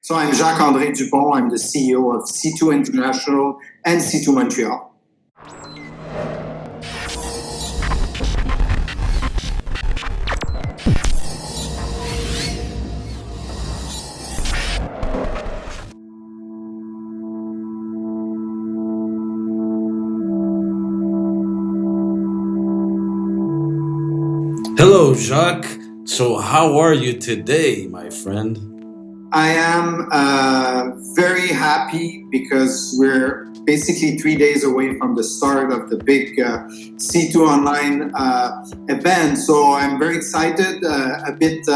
So I'm Jacques-André Dupont. I'm the CEO of C2 International and C2 Montreal. Hello, Jacques. So, how are you today, my friend? I am very happy because we're basically 3 days away from the start of the big C2 online event. So I'm very excited, a bit,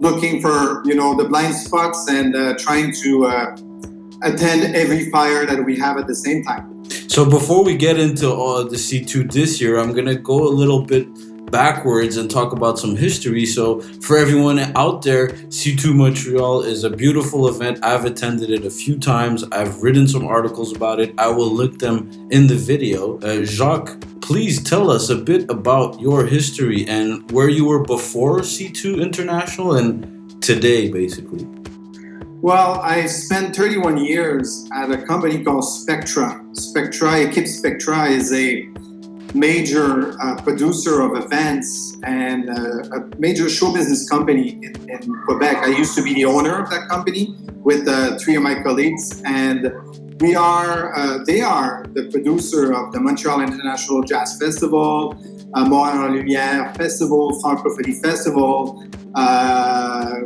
looking for, the blind spots and trying to attend every fire that we have at the same time. So, before we get into the C2 this year, I'm going to go a little bit backwards and talk about some history. So for everyone out there, C2 Montreal is a beautiful event. I've attended it a few times. I've written some articles about it. I will link them in the video. Jacques, please tell us a bit about your history and where you were before C2 International and today, basically. Well, I spent 31 years at a company called Spectra. Equipe Spectra is a major producer of events and a major show business company in Quebec. I used to be the owner of that company with 3 of my colleagues, and they are the producer of the Montreal International Jazz Festival, Montréal Lumière Festival, Francophonie Festival.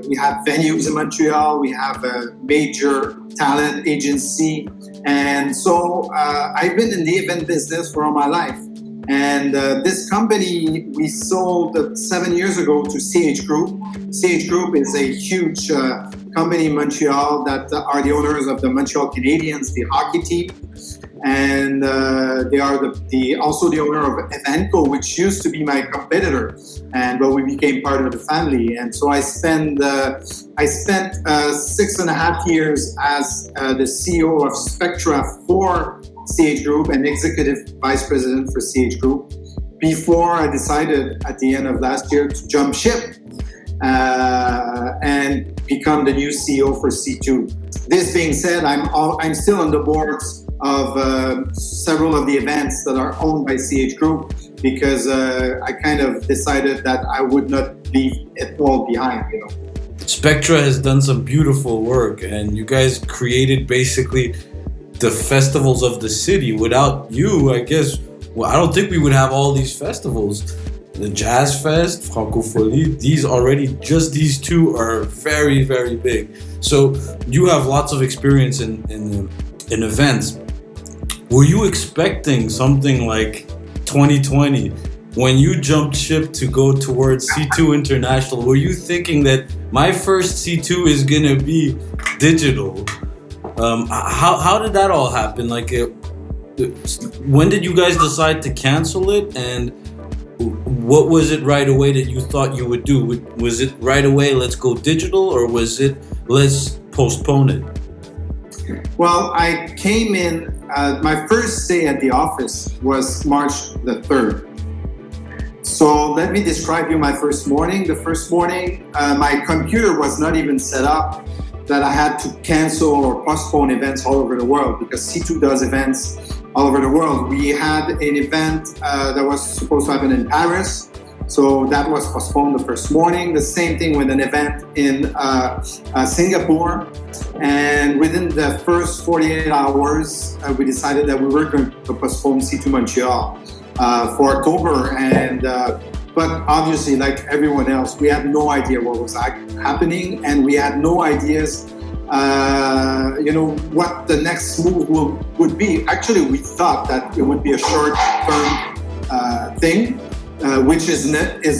We have venues in Montreal. We have a major talent agency, and so I've been in the event business for all my life. And this company we sold 7 years ago to CH Group. CH Group is a huge company in Montreal that are the owners of the Montreal Canadiens, the hockey team. And they are also the owner of Evenco, which used to be my competitor, but we became part of the family. And so I spent 6.5 years as the CEO of Spectra for CH Group and executive vice president for CH Group before I decided at the end of last year to jump ship and become the new CEO for C2. This being said, I'm still on the boards of several of the events that are owned by CH Group because I kind of decided that I would not leave it all behind. Spectra has done some beautiful work, and you guys created basically the festivals of the city. Without you, I guess, I don't think we would have all these festivals. The Jazz Fest, Francophonie, these 2 are very, very big. So you have lots of experience in events. Were you expecting something like 2020 when you jumped ship to go towards C2 International? Were you thinking that my first C2 is gonna be digital? How did that all happen? When did you guys decide to cancel it, and what was it right away that you thought you would do? Was it right away, let's go digital, or was it, let's postpone it? Well, I came in, my first day at the office was March the 3rd. So let me describe you my first morning. The first morning, my computer was not even set up, that I had to cancel or postpone events all over the world because C2 does events all over the world. We had an event that was supposed to happen in Paris, so that was postponed the first morning. The same thing with an event in Singapore. And within the first 48 hours, we decided that we were going to postpone C2 Montreal for October. But obviously, like everyone else, we had no idea what was happening, and we had no ideas, what the next move would be. Actually, we thought that it would be a short-term thing, which is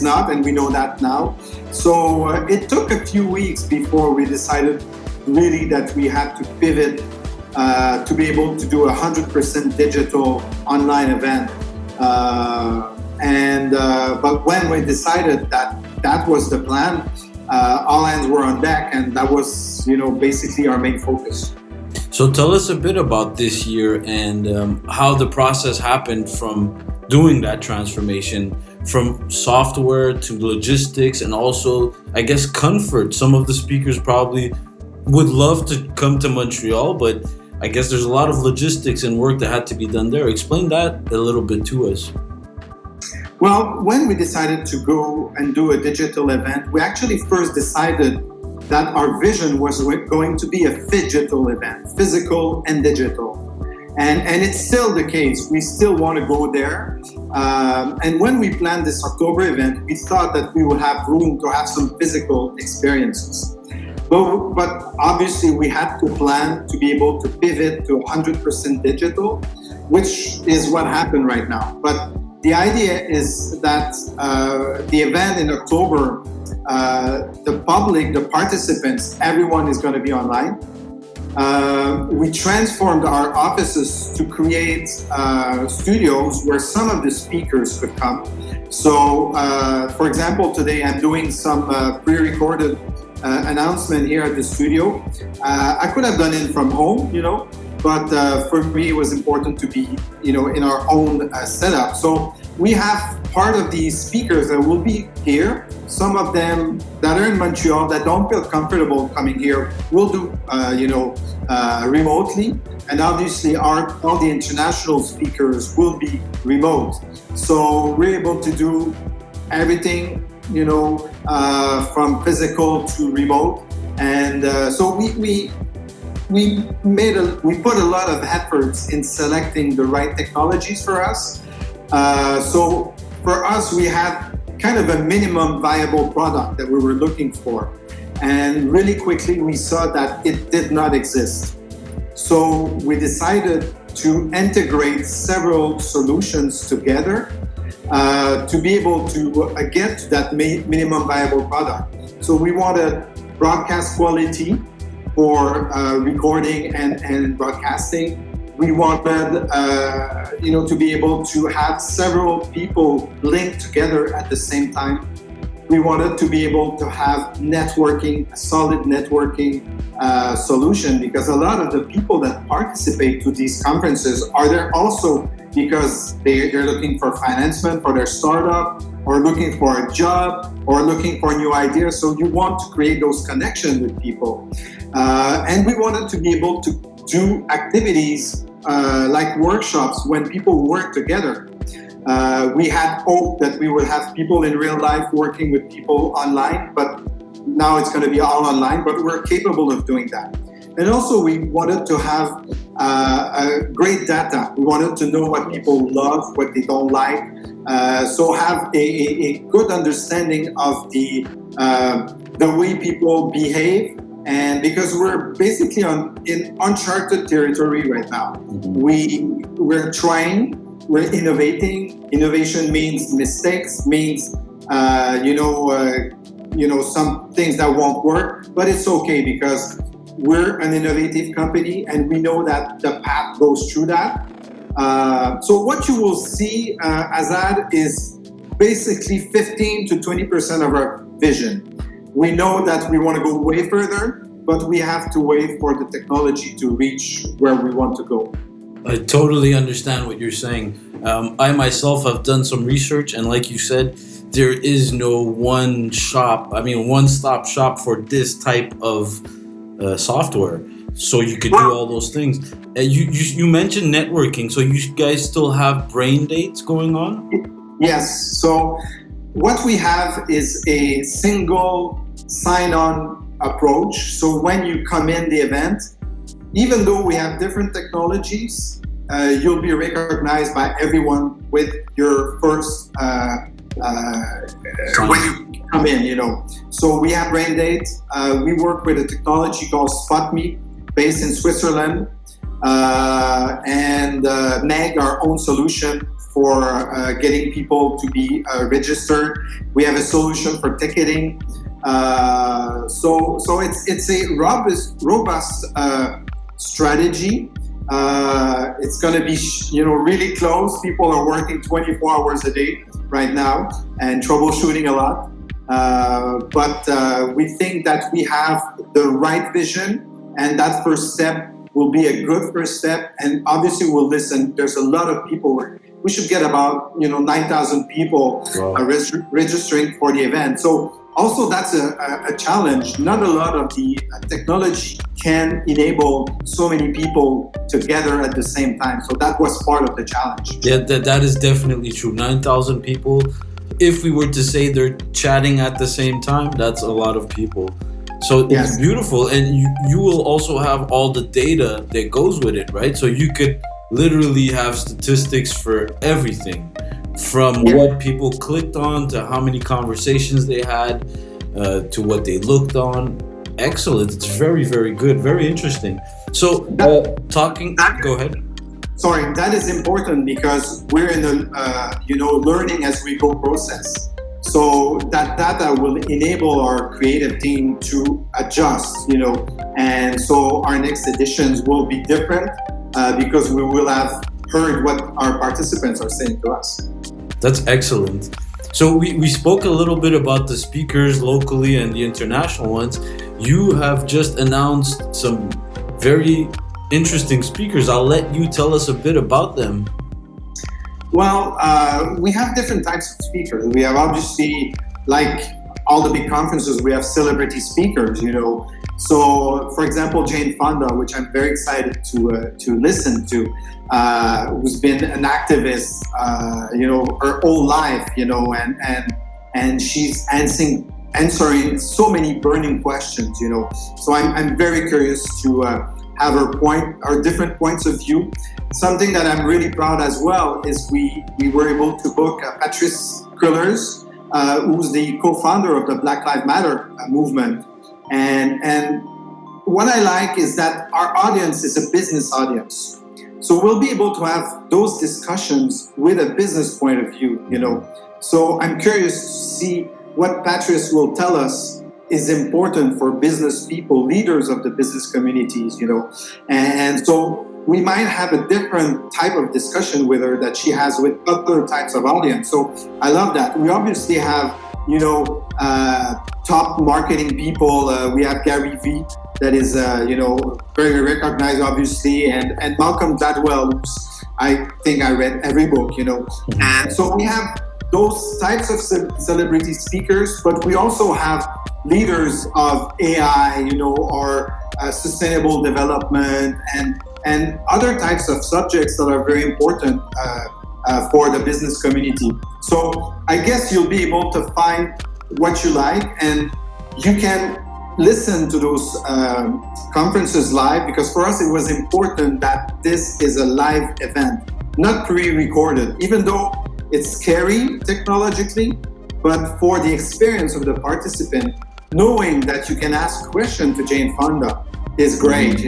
not, and we know that now. So it took a few weeks before we decided really that we had to pivot to be able to do a 100% digital online event. But when we decided that was the plan, all hands were on deck, and that was, basically our main focus. So tell us a bit about this year and how the process happened from doing that transformation. from software to logistics and also, I guess, comfort. Some of the speakers probably would love to come to Montreal, but I guess there's a lot of logistics and work that had to be done there. Explain that a little bit to us. Well, when we decided to go and do a digital event, we actually first decided that our vision was going to be a phygital event, physical and digital. And it's still the case. We still want to go there. And when we planned this October event, we thought that we would have room to have some physical experiences. But obviously, we had to plan to be able to pivot to 100% digital, which is what happened right now. But the idea is that the event in October, the public, the participants, everyone is going to be online. We transformed our offices to create studios where some of the speakers could come. So, for example, today I'm doing some pre-recorded announcement here at the studio. I could have done it from home, but for me it was important to be, in our own setup. So we have part of these speakers that will be here. Some of them that are in Montreal that don't feel comfortable coming here will do, remotely. And obviously all the international speakers will be remote. So we're able to do everything, from physical to remote. And so we put a lot of efforts in selecting the right technologies for us. So for us, we had kind of a minimum viable product that we were looking for. And really quickly, we saw that it did not exist. So we decided to integrate several solutions together to be able to get to that minimum viable product. So we wanted broadcast quality for recording and broadcasting. We wanted, to be able to have several people linked together at the same time. We wanted to be able to have networking, a solid networking solution, because a lot of the people that participate to these conferences are there also because they're looking for financement for their startup, or looking for a job, or looking for new ideas. So you want to create those connections with people. And we wanted to be able to do activities like workshops when people work together. We had hoped that we would have people in real life working with people online, but now it's going to be all online, but we're capable of doing that. And also we wanted to have great data. We wanted to know what people love, what they don't like. So have a good understanding of the way people behave. And because we're basically in uncharted territory right now, we're trying, we're innovating. Innovation means mistakes, means some things that won't work, but it's okay because we're an innovative company and we know that the path goes through that. So what you will see, Azad, is basically 15 to 20% of our vision. We know that we want to go way further, but we have to wait for the technology to reach where we want to go. I totally understand what you're saying. I myself have done some research, and like you said, there is no one-stop shop for this type of software. So you could do all those things. You mentioned networking, so you guys still have brain dates going on? Yes. So what we have is a single sign-on approach. So when you come in the event, even though we have different technologies, you'll be recognized by everyone with your first when you come in, So we have brain date. We work with a technology called SpotMe, based in Switzerland, and Meg, our own solution for getting people to be registered. We have a solution for ticketing. So it's a robust strategy. It's going to be really close. People are working 24 hours a day right now and troubleshooting a lot. But we think that we have the right vision, and that first step will be a good first step. And obviously we'll listen. There's a lot of people we should get about 9,000 people registering for the event. So also that's a challenge. Not a lot of the technology can enable so many people together at the same time. So that was part of the challenge. Yeah, that is definitely true. 9,000 people. If we were to say they're chatting at the same time, that's a lot of people. So it's beautiful. And you will also have all the data that goes with it, right? So you could literally have statistics for everything, from what people clicked on to how many conversations they had, to what they looked on. Excellent. It's very, very good. Very interesting. So go ahead. Sorry, that is important because we're in a learning as we go process. So that data will enable our creative team to adjust, and so our next editions will be different because we will have heard what our participants are saying to us. That's excellent. So we spoke a little bit about the speakers locally and the international ones. You have just announced some very interesting speakers. I'll let you tell us a bit about them. Well, we have different types of speakers. We have obviously, like all the big conferences, we have celebrity speakers, So, for example, Jane Fonda, which I'm very excited to listen to, who's been an activist, her whole life, and she's answering so many burning questions, So I'm very curious to have her different points of view. Something that I'm really proud as well is we were able to book Patrice Cullors, who's the co-founder of the Black Lives Matter movement. And what I like is that our audience is a business audience. So we'll be able to have those discussions with a business point of view, So I'm curious to see what Patrice will tell us is important for business people, leaders of the business communities, And so we might have a different type of discussion with her that she has with other types of audience. So I love that. We obviously have, top marketing people. We have Gary Vee that is, very recognized, obviously, and Malcolm Gladwell, who's, I think I read every book, And so we have those types of celebrity speakers, but we also have leaders of AI, or sustainable development and other types of subjects that are very important for the business community. So I guess you'll be able to find what you like, and you can listen to those conferences live, because for us it was important that this is a live event, not pre-recorded, even though it's scary technologically, but for the experience of the participant, knowing that you can ask questions to Jane Fonda is great,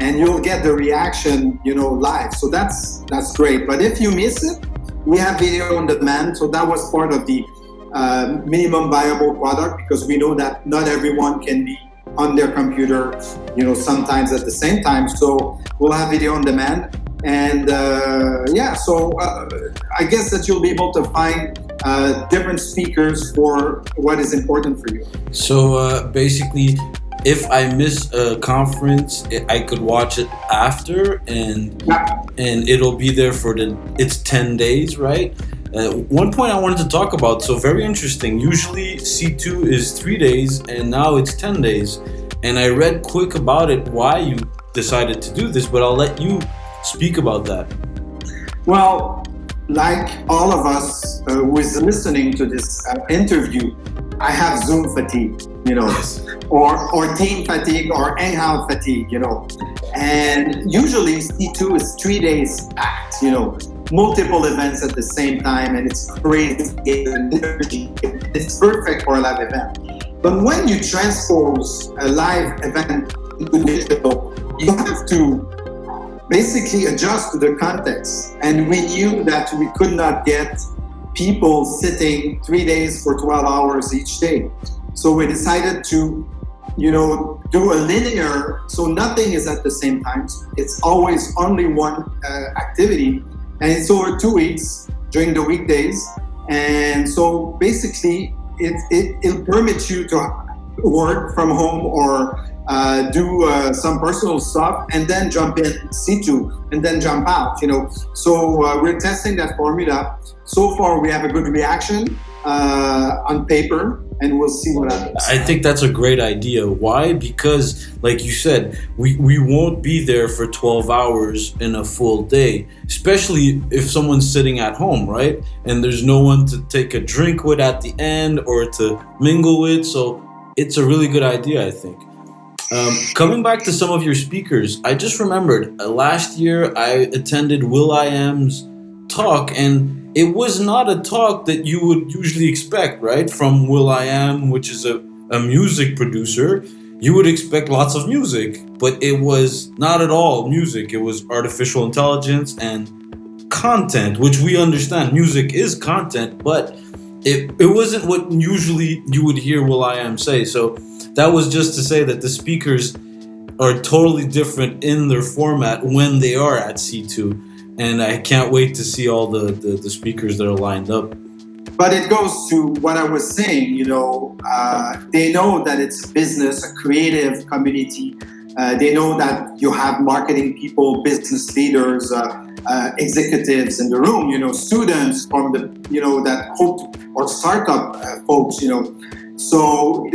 and you'll get the reaction, live. So that's great. But if you miss it, we have video on demand. So that was part of the minimum viable product, because we know that not everyone can be on their computer, sometimes at the same time. So we'll have video on demand. And so I guess that you'll be able to find different speakers for what is important for you. So basically, if I miss a conference, I could watch it after, and it'll be there for it's 10 days, right? One point I wanted to talk about, so very interesting. Usually C2 is 3 days, and now it's 10 days. And I read quick about it, why you decided to do this, but I'll let you speak about that. Well, like all of us who is listening to this interview, I have Zoom fatigue, or team fatigue, or hangout fatigue, And usually C2 is 3 days packed, multiple events at the same time, and it's crazy energy. It's perfect for a live event. But when you transpose a live event into digital, you have to basically adjust to the context. And we knew that we could not get people sitting 3 days for 12 hours each day. So we decided to, do a linear, so nothing is at the same time. It's always only one activity. And it's over 2 weeks during the weekdays. And so basically, it'll permit you to work from home or do some personal stuff, and then jump in C2, and then jump out. So we're testing that formula. So far, we have a good reaction on paper, and we'll see what happens. I think that's a great idea. Why? Because, like you said, we won't be there for 12 hours in a full day, especially if someone's sitting at home, right? And there's no one to take a drink with at the end or to mingle with. So it's a really good idea, I think. Coming back to some of your speakers, I just remembered last year I attended will.i.am's talk, and it was not a talk that you would usually expect, right? From will.i.am, which is a music producer. You would expect lots of music, but it was not at all music. It was artificial intelligence and content, which we understand. Music is content, but it wasn't what usually you would hear will.i.am say. So that was just to say that the speakers are totally different in their format when they are at C2. And I can't wait to see all the speakers that are lined up. But it goes to what I was saying, they know that it's a business, a creative community. They know that you have marketing people, business leaders, executives in the room, students from that hope, or startup folks, So,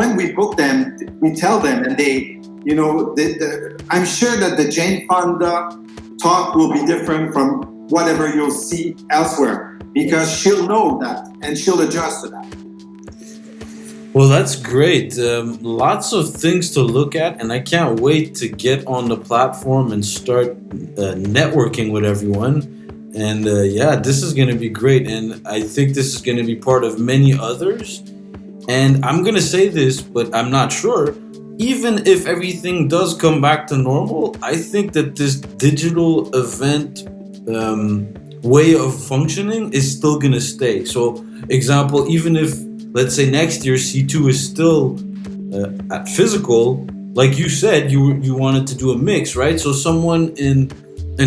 when we book them, we tell them, and they, I'm sure that the Jane Fonda talk will be different from whatever you'll see elsewhere, because she'll know that and she'll adjust to that. Well, that's great. Lots of things to look at, and I can't wait to get on the platform and start networking with everyone. And this is going to be great. And I think this is going to be part of many others. And I'm going to say this, but I'm not sure. Even if everything does come back to normal, I think that this digital event way of functioning is still going to stay. So, example, even if, let's say next year C2 is still at physical, like you said, you wanted to do a mix, right? So someone in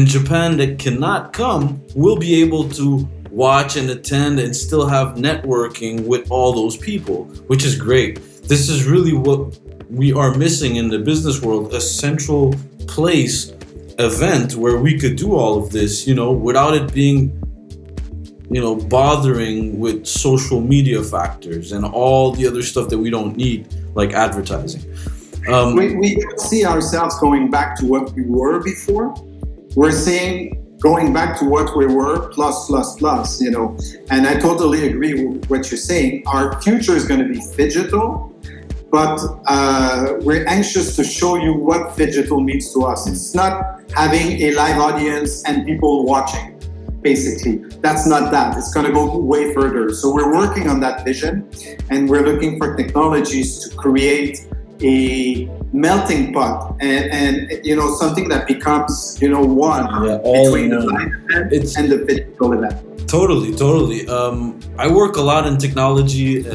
Japan that cannot come will be able to watch and attend and still have networking with all those people, which is great. This is really what we are missing in the business world, a central place event where we could do all of this, without it being, bothering with social media factors and all the other stuff that we don't need, like advertising. We don't see ourselves going back to what we were before. We're saying going back to what we were plus, and I totally agree with what you're saying. Our future is going to be phygital, but we're anxious to show you what phygital means to us. It's not having a live audience and people watching, basically. That's not that. It's going to go way further. So we're working on that vision, and we're looking for technologies to create a melting pot and something that becomes one between the live event and the physical event. Totally. I work a lot in technology,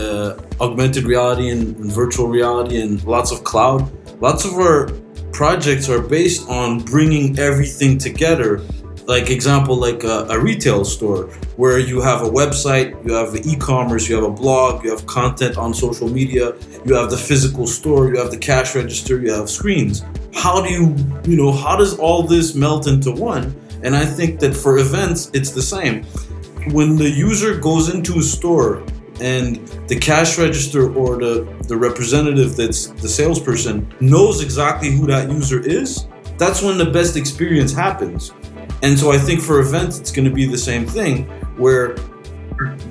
augmented reality and virtual reality, and lots of cloud. Lots of our projects are based on bringing everything together. Like a retail store where you have a website, you have the e-commerce, you have a blog, you have content on social media, you have the physical store, you have the cash register, you have screens. How does all this melt into one? And I think that for events, it's the same. When the user goes into a store and the cash register or the representative that's the salesperson knows exactly who that user is, that's when the best experience happens. And so I think for events, it's going to be the same thing, where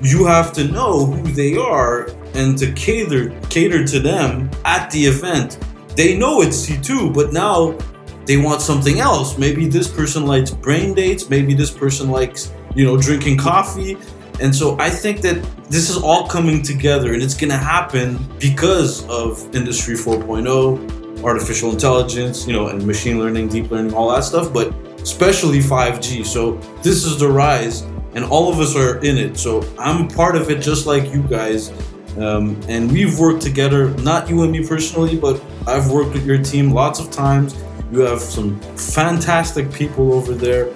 you have to know who they are and to cater to them at the event. They know it's C2, but now they want something else. Maybe this person likes brain dates. Maybe this person likes, drinking coffee. And so I think that this is all coming together, and it's going to happen because of Industry 4.0, artificial intelligence, and machine learning, deep learning, all that stuff. But especially 5G. So this is the rise, and all of us are in it. So I'm part of it, just like you guys. And we've worked together, not you and me personally, but I've worked with your team lots of times. You have some fantastic people over there.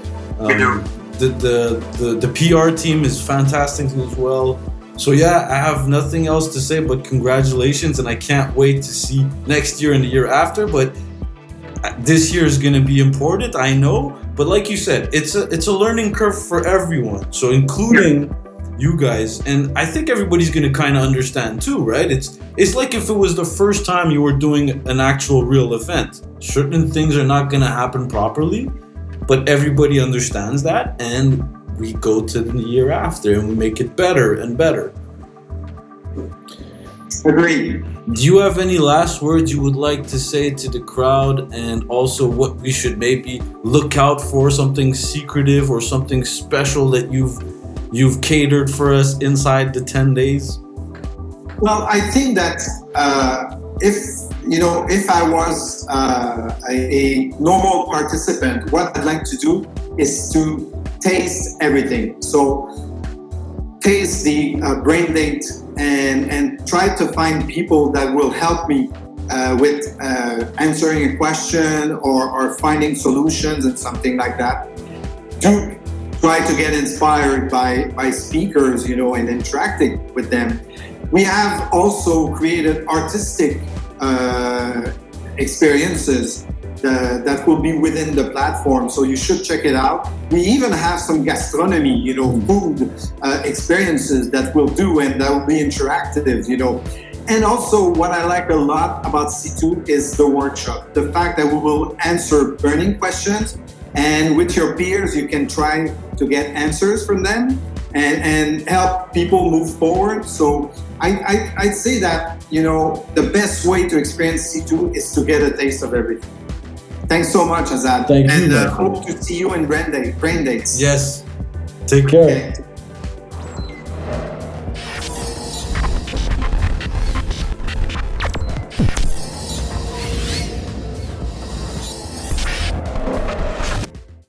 The PR team is fantastic as well. So yeah, I have nothing else to say but congratulations, and I can't wait to see next year and the year after. But this year is going to be important, I know. But like you said, it's a learning curve for everyone, so including you guys. And I think everybody's going to kind of understand too, right? It's like if it was the first time you were doing an actual real event. Certain things are not going to happen properly, but everybody understands that, and we go to the year after and we make it better and better. Agreed. Do you have any last words you would like to say to the crowd, and also what we should maybe look out for, something secretive or something special that you've catered for us inside the 10 days? Well, I think that if I was a normal participant, what I'd like to do is to taste everything. So taste the brain date and try to find people that will help me with answering a question or finding solutions and something like that. To try to get inspired by speakers, and interacting with them. We have also created artistic experiences that will be within the platform, so you should check it out. We even have some gastronomy, food experiences that we'll do, and that will be interactive, And also what I like a lot about C2 is the workshop, the fact that we will answer burning questions, and with your peers you can try to get answers from them and help people move forward. So I'd say that, the best way to experience C2 is to get a taste of everything. Thanks so much, Azad. Thank you. And hope to see you in Brain Dates. Yes. Take care. Okay.